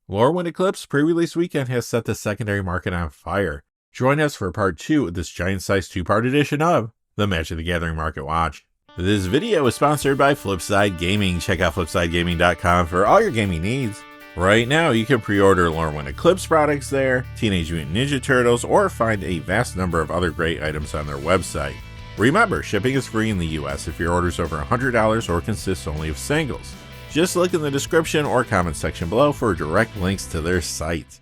Lorwyn Eclipse pre-release weekend has set the secondary market on fire. Join us for part 2 of this giant-sized 2-part edition of the Magic the Gathering Market Watch. This video is sponsored by Flipside Gaming. Check out flipsidegaming.com for all your gaming needs. Right now, you can pre-order Lorwyn Eclipse products there, Teenage Mutant Ninja Turtles, or find a vast number of other great items on their website. Remember, shipping is free in the US if your order is over $100 or consists only of singles. Just look in the description or comment section below for direct links to their site.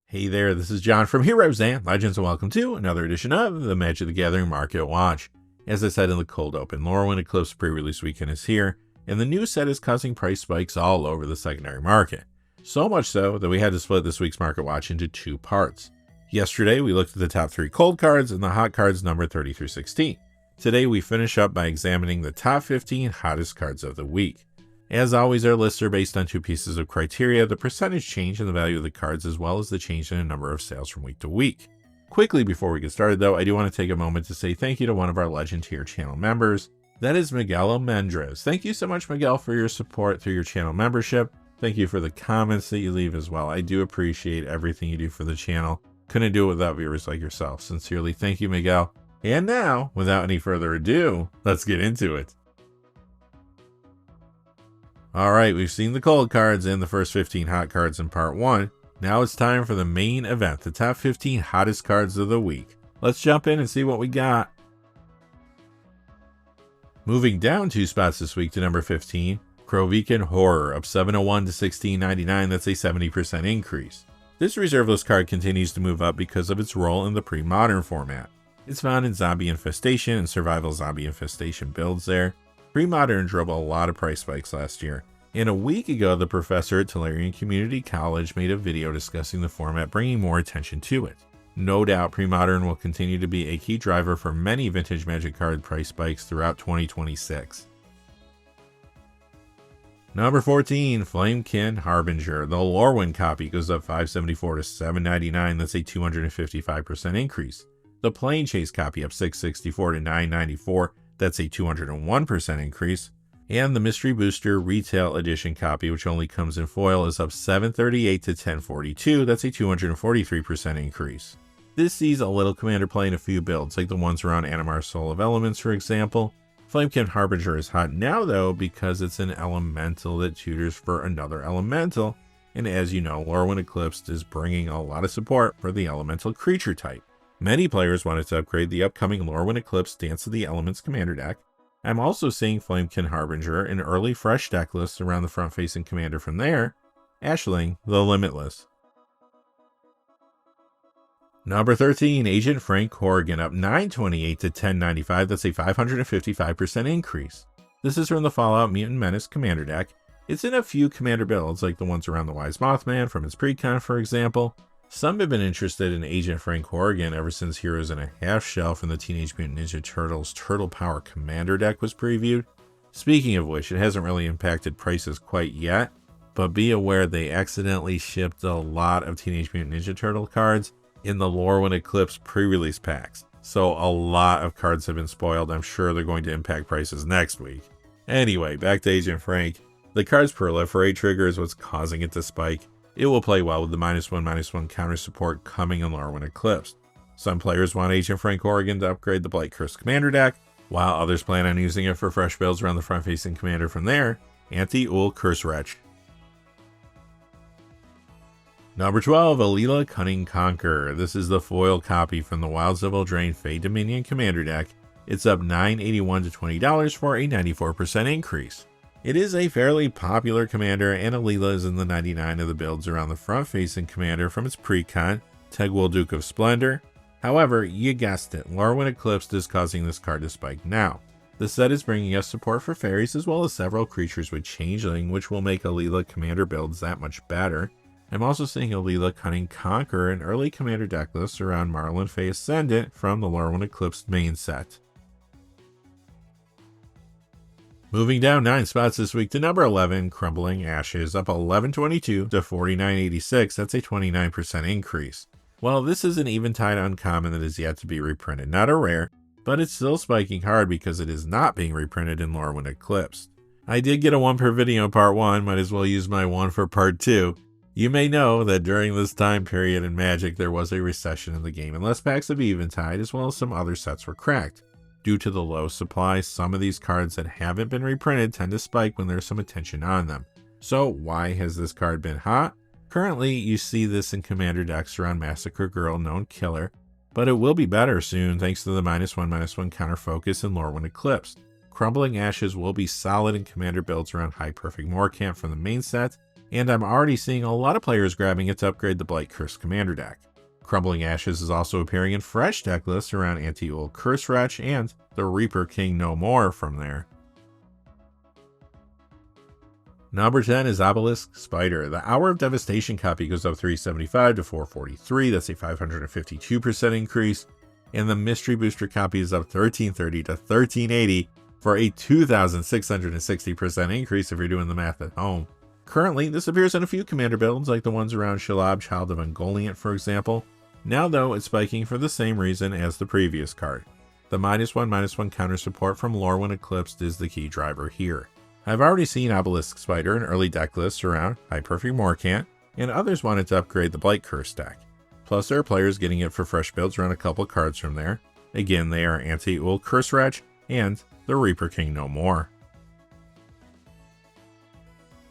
Hey there, this is John from Heroes and Legends, and welcome to another edition of the Magic the Gathering Market Watch. As I said in the cold open, Lorwyn Eclipse pre-release weekend is here, and the new set is causing price spikes all over the secondary market. So much so that we had to split this week's Market Watch into 2 parts. Yesterday, we looked at the top 3 cold cards and the hot cards numbered 30 through 16. Today, we finish up by examining the top 15 hottest cards of the week. As always, our lists are based on 2 pieces of criteria: the percentage change in the value of the cards, as well as the change in the number of sales from week to week. Quickly before we get started though, I do want to take a moment to say thank you to one of our Legend Tier channel members. That is Miguel Almendras. Thank you so much, Miguel, for your support through your channel membership. Thank you for the comments that you leave as well. I do appreciate everything you do for the channel. Couldn't do it without viewers like yourself. Sincerely, thank you, Miguel. And now, without any further ado, let's get into it. Alright, we've seen the cold cards and the first 15 hot cards in part 1. Now it's time for the main event, the top 15 hottest cards of the week. Let's jump in and see what we got. Moving down 2 spots this week to number 15, Krovikan Horror, up 701 to 1699, that's a 70% increase. This reserveless card continues to move up because of its role in the pre-modern format. It's found in Zombie Infestation and Survival Zombie Infestation builds there. Pre-modern drove a lot of price spikes last year, and a week ago the professor at Tilley Community College made a video discussing the format, bringing more attention to it. No doubt pre-modern will continue to be a key driver for many vintage Magic card price spikes throughout 2026. Number 14, Flamekin Harbinger. The Lorwyn copy goes up 574 to 799, that's a 255% increase. The Plane Chase copy up 664 to 994, that's a 201% increase. And the Mystery Booster Retail Edition copy, which only comes in foil, is up 738 to 1042, that's a 243% increase. This sees a little commander play in a few builds, like the ones around Animar Soul of Elements, for example. Flamekin Harbinger is hot now though because it's an elemental that tutors for another elemental, and as you know, Lorwyn Eclipse is bringing a lot of support for the elemental creature type. Many players wanted to upgrade the upcoming Lorwyn Eclipse Dance of the Elements commander deck. I'm also seeing Flamekin Harbinger in early fresh deck lists around the front-facing commander from there. Ashling the Limitless. Number 13, Agent Frank Corrigan, up 928 to 1095, that's a 555% increase. This is from the Fallout Mutant Menace commander deck. It's in a few commander builds, like the ones around the Wise Mothman from its precon, for example. Some have been interested in Agent Frank Corrigan ever since Heroes and a Half Shell from the Teenage Mutant Ninja Turtles Turtle Power Commander deck was previewed. Speaking of which, it hasn't really impacted prices quite yet, but be aware they accidentally shipped a lot of Teenage Mutant Ninja Turtle cards in the Lorwyn Eclipse pre-release packs. So a lot of cards have been spoiled. I'm sure they're going to impact prices next week. Anyway, back to Agent Frank. The card's proliferate trigger is what's causing it to spike. It will play well with the -1/-1 counter support coming in Lorwyn Eclipse. Some players want Agent Frank Corrigan to upgrade the Blight Curse commander deck, while others plan on using it for fresh builds around the front-facing commander from there. Anti-Ul Curse Wretch. Number 12, Alila Cunning Conqueror. This is the foil copy from the Wilds of Eldraine Fey Dominion commander deck. It's up $981 to $20 for a 94% increase. It is a fairly popular commander, and Alila is in the 99 of the builds around the front-facing commander from its precon, Tegwell Duke of Splendor. However, you guessed it, Lorwyn Eclipse is causing this card to spike now. The set is bringing us support for fairies as well as several creatures with Changeling, which will make Alila commander builds that much better. I'm also seeing Alila Cunning Conqueror in early commander deck lists around Marlin Fey Ascendant from the Lorwyn Eclipse main set. Moving down 9 spots this week to number 11, Crumbling Ashes, up 1122 to 4986, that's a 29% increase. Well, this is an Eventide uncommon that is yet to be reprinted, not a rare, but it's still spiking hard because it is not being reprinted in Lorwyn Eclipse. I did get a 1 per video in part 1, might as well use my 1 for part 2. You may know that during this time period in Magic there was a recession in the game and less packs of Eventide as well as some other sets were cracked. Due to the low supply, some of these cards that haven't been reprinted tend to spike when there's some attention on them. So why has this card been hot? Currently you see this in Commander decks around Massacre Girl Known Killer, but it will be better soon thanks to the -1/-1 counter focus in Lorwyn Eclipse. Crumbling Ashes will be solid in Commander builds around High Perfect Moorcamp from the main set, and I'm already seeing a lot of players grabbing it to upgrade the Blight Curse Commander deck. Crumbling Ashes is also appearing in fresh deck lists around Anti-Ul Curse Wretch and the Reaper King No More from there. Number 10 is Obelisk Spider. The Hour of Devastation copy goes up 375 to 443, that's a 552% increase, and the Mystery Booster copy is up 1330 to 1380 for a 2660% increase if you're doing the math at home. Currently, this appears in a few commander builds like the ones around Shalab, Child of Ungoliant for example. Now though, it's spiking for the same reason as the previous card. The -1/-1 counter support from Lorwyn Eclipsed is the key driver here. I've already seen Obelisk Spider in early deck lists around High Perfect Moorcant, and others wanted to upgrade the Blight Curse deck. Plus there are players getting it for fresh builds around a couple cards from there. Again, they are Anti-Ul Curse Wretch and the Reaper King No More.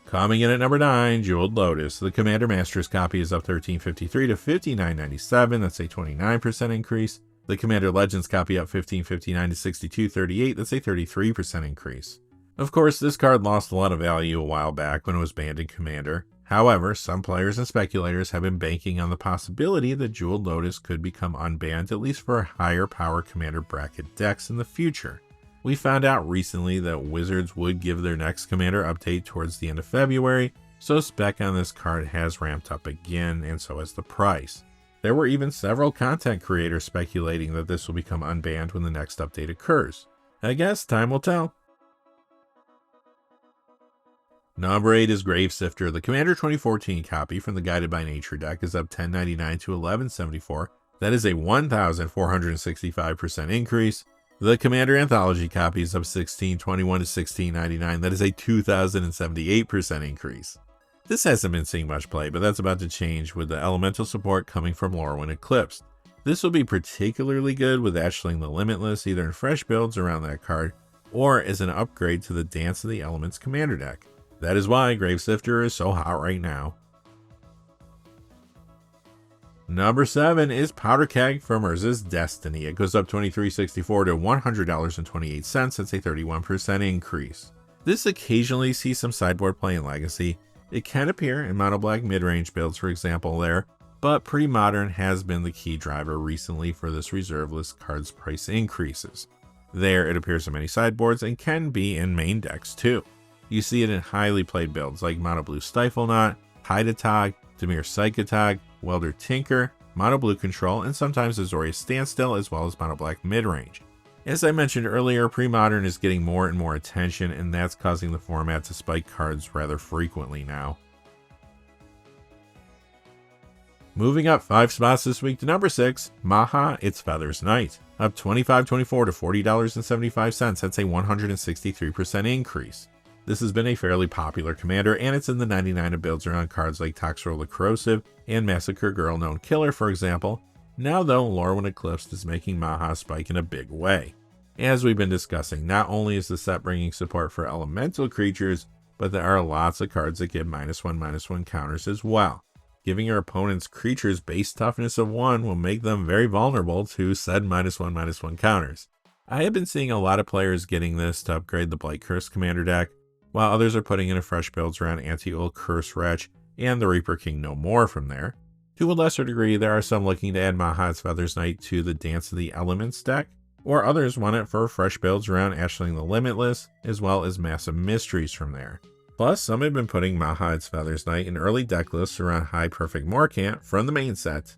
Coming in at number 9, Jeweled Lotus. The Commander Masters copy is up 1353 to 5997, that's a 29% increase. The Commander Legends copy up 1559 to 6238, that's a 33% increase. Of course, this card lost a lot of value a while back when it was banned in Commander. However, some players and speculators have been banking on the possibility that Jeweled Lotus could become unbanned at least for higher power Commander bracket decks in the future. We found out recently that Wizards would give their next Commander update towards the end of February, so spec on this card has ramped up again, and so has the price. There were even several content creators speculating that this will become unbanned when the next update occurs. I guess time will tell. Number 8 is Gravesifter. The Commander 2014 copy from the Guided by Nature deck is up 1099 to 1174. That is a 1465% increase. The Commander Anthology copy is up 1621 to 1699. That is a 2078% increase. This hasn't been seeing much play, but that's about to change with the elemental support coming from Lorwyn Eclipse. This will be particularly good with Ashling the Limitless, either in fresh builds around that card, or as an upgrade to the Dance of the Elements Commander deck. That is why Gravesifter is so hot right now. Number 7 is Powder Keg from Urza's Destiny. It goes up $23.64 to $100.28. That's a 31% increase. This occasionally sees some sideboard play in Legacy. It can appear in mono black mid-range builds, for example, there, but pre-modern has been the key driver recently for this reserve list card's price increases. There, it appears in many sideboards and can be in main decks too. You see it in highly played builds like Mono Blue Stiflenaught, Hydatog, Dimir Psychotog, Welder Tinker, Mono Blue Control, and sometimes Azorius Standstill, as well as Mono Black Midrange. As I mentioned earlier, pre-modern is getting more and more attention, and that's causing the format to spike cards rather frequently now. Moving up 5 spots this week to number 6, Maha Its Feathers Night, up $25.24 to $40.75. That's a 163% increase. This has been a fairly popular commander, and it's in the 99 of builds around cards like Toxtrol the Corrosive and Massacre Girl Known Killer, for example. Now though, Lorwyn Eclipse is making Maha spike in a big way. As we've been discussing, not only is the set bringing support for elemental creatures, but there are lots of cards that give -1/-1 counters as well. Giving your opponent's creatures base toughness of 1 will make them very vulnerable to said -1/-1 counters. I have been seeing a lot of players getting this to upgrade the Blight Curse commander deck, while others are putting in fresh builds around Anti-Ul Curse Wretch and the Reaper King No More from there. To a lesser degree, there are some looking to add Maha Its Feathers Night to the Dance of the Elements deck, or others want it for fresh builds around Ashling the Limitless, as well as Massive Mysteries from there. Plus, some have been putting Maha Its Feathers Night in early deck lists around High Perfect Moorcant from the main set.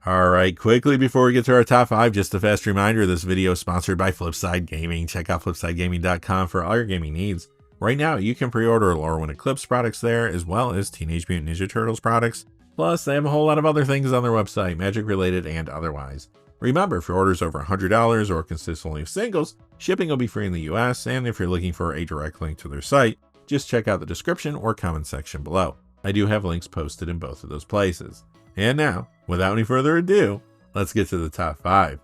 Alright, quickly before we get to our top 5, just a fast reminder, this video is sponsored by Flipside Gaming. Check out flipsidegaming.com for all your gaming needs. Right now, you can pre-order Lorwyn Eclipse products there, as well as Teenage Mutant Ninja Turtles products. Plus, they have a whole lot of other things on their website, Magic related and otherwise. Remember, for orders over $100 or consist only of singles, shipping will be free in the US, and if you're looking for a direct link to their site, just check out the description or comment section below. I do have links posted in both of those places. And now, without any further ado, let's get to the top 5.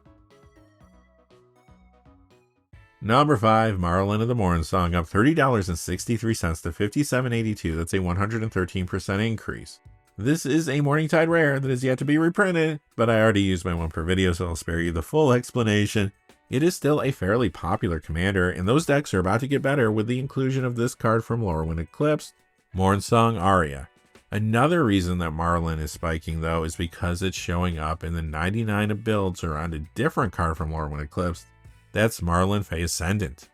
Number 5, Marlin of the Morning Song, up $30.63 to $57.82. That's a 113% increase. This is a Morningtide rare that is yet to be reprinted, but I already used my one per video, so I'll spare you the full explanation. It is still a fairly popular commander, and those decks are about to get better with the inclusion of this card from Lorwyn Eclipse, Morn Song Aria. Another reason that Marlin is spiking, though, is because it's showing up in the 99 of builds around a different card from Lorwyn Eclipse. That's Marlin Fey Ascendant.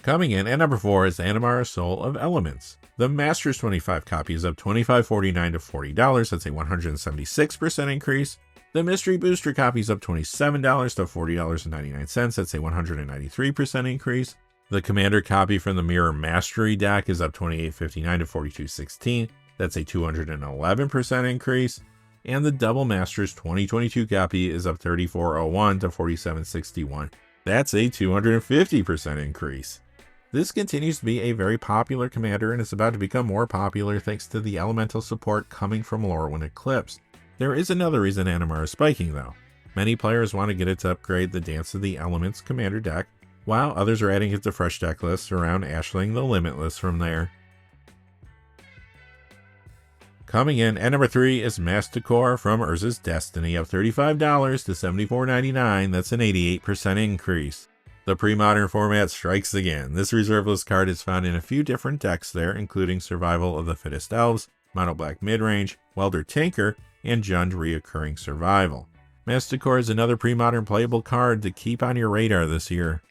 Coming in at number 4 is Animara Soul of Elements. The Masters 25 copy is up $25.49 to $40. That's a 176% increase. The Mystery Booster copy is up $27 to $40.99. That's a 193% increase. The Commander copy from the Mirror Mastery deck is up $28.59 to $42.16. That's a 211% increase. And the Double Masters 2022 copy is up $34.01 to $47.61. That's a 250% increase. This continues to be a very popular commander, and it's about to become more popular thanks to the elemental support coming from Lorwyn Eclipse. There is another reason Animara is spiking, though. Many players want to get it to upgrade the Dance of the Elements commander deck, while others are adding it to fresh deck lists around Ashling the Limitless from there. Coming in at number 3 is Masticor from Urza's Destiny, up $35 to $74.99. That's an 88% increase. The pre-modern format strikes again. This reserve list card is found in a few different decks there, including Survival of the Fittest Elves, Mono Black Midrange, Welder Tinker, and Jund Reoccurring Survival. Masticor is another pre-modern playable card to keep on your radar this year.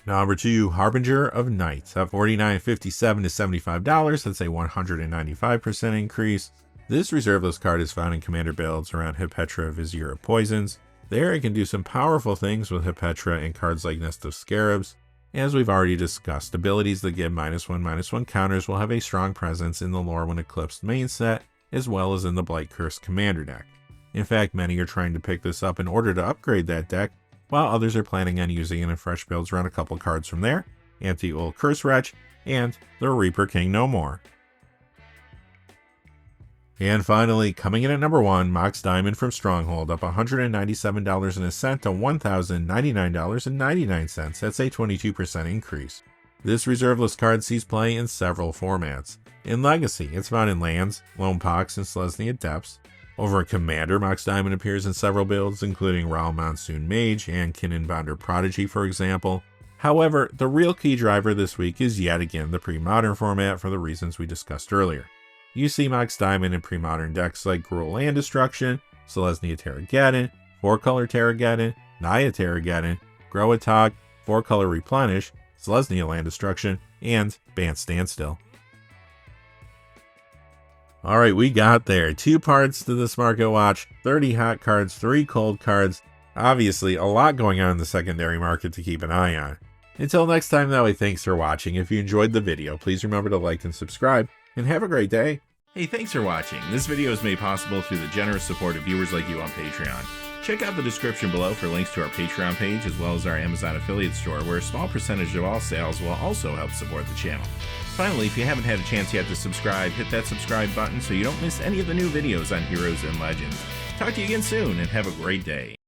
Number 2, Harbinger of Night, up $49.57 to $75. That's a 195% increase. This reserve list card is found in commander builds around Hippetra Vizier of Poisons. There, it can do some powerful things with Hippetra and cards like Nest of Scarabs. As we've already discussed, abilities that give -1/-1 counters will have a strong presence in the Lorwyn Eclipse main set, as well as in the Blight Curse commander deck. In fact, many are trying to pick this up in order to upgrade that deck, while others are planning on using it in fresh builds around a couple cards from there, Anti-Ul Curse Wretch, and the Reaper King No More. And finally, coming in at number 1, Mox Diamond from Stronghold, up $197.01 to $1,099.99. That's a 22% increase. This reserve list card sees play in several formats. In Legacy, it's found in Lands, Lone Pox, and Selesnya Depths. Over in Commander, Mox Diamond appears in several builds, including Raoul Monsoon Mage and Kinnan Bonder Prodigy, for example. However, the real key driver this week is yet again the pre-modern format for the reasons we discussed earlier. You see Mox Diamond in pre-modern decks like Gruul Land Destruction, Selesnya Terrageddon, 4-color Terrageddon, Naya Terrageddon, Groatog, 4-color Replenish, Selesnya Land Destruction, and Bant Standstill. Alright, we got there. 2 parts to this market watch, 30 hot cards, 3 cold cards. Obviously, a lot going on in the secondary market to keep an eye on. Until next time, though, thanks for watching. If you enjoyed the video, please remember to like and subscribe, and have a great day. Hey, thanks for watching. This video is made possible through the generous support of viewers like you on Patreon. Check out the description below for links to our Patreon page, as well as our Amazon affiliate store, where a small percentage of all sales will also help support the channel. Finally, if you haven't had a chance yet to subscribe, hit that subscribe button so you don't miss any of the new videos on Heroes and Legends. Talk to you again soon, and have a great day.